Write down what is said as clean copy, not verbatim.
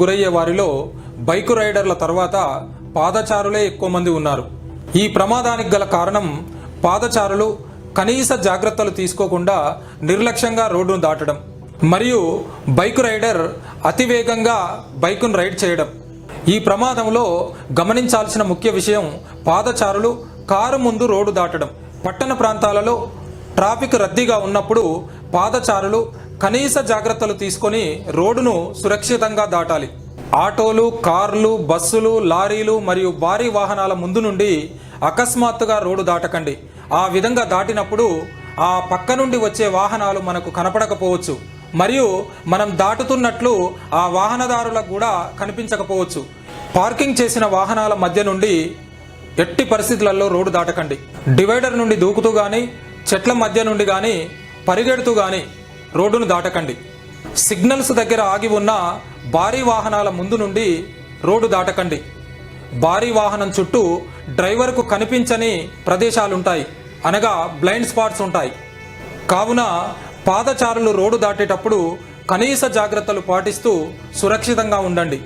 గురయ్యే వారిలో బైకు రైడర్ల తర్వాత పాదచారులే ఎక్కువ మంది ఉన్నారు. ఈ ప్రమాదానికి గల కారణం పాదచారులు కనీస జాగ్రత్తలు తీసుకోకుండా నిర్లక్ష్యంగా రోడ్డును దాటడం మరియు బైకు రైడర్ అతివేగంగా బైకును రైడ్ చేయడం. ఈ ప్రమాదంలో గమనించాల్సిన ముఖ్య విషయం పాదచారులు కారు ముందు రోడ్డు దాటడం. పట్టణ ప్రాంతాలలో ట్రాఫిక్ రద్దీగా ఉన్నప్పుడు పాదచారులు కనీస జాగ్రత్తలు తీసుకొని రోడ్డును సురక్షితంగా దాటాలి. ఆటోలు, కార్లు, బస్సులు, లారీలు మరియు భారీ వాహనాల ముందు నుండి అకస్మాత్తుగా రోడ్డు దాటకండి. ఆ విధంగా దాటినప్పుడు ఆ పక్క నుండి వచ్చే వాహనాలు మనకు కనపడకపోవచ్చు మరియు మనం దాటుతున్నట్లు ఆ వాహనదారులకు కూడా కనిపించకపోవచ్చు. పార్కింగ్ చేసిన వాహనాల మధ్య నుండి ఎట్టి పరిస్థితులలో రోడ్డు దాటకండి. డివైడర్ నుండి దూకుతూ కానీ, చెట్ల మధ్య నుండి కానీ, పరిగెడుతూ కానీ రోడ్డును దాటకండి. సిగ్నల్స్ దగ్గర ఆగి ఉన్న భారీ వాహనాల ముందు నుండి రోడ్డు దాటకండి. భారీ వాహనం చుట్టూ డ్రైవర్కు కనిపించని ప్రదేశాలుంటాయి, అనగా బ్లైండ్ స్పాట్స్ ఉంటాయి. కావున పాదచారులు రోడ్డు దాటేటప్పుడు కనీస జాగ్రత్తలు పాటిస్తూ సురక్షితంగా ఉండండి.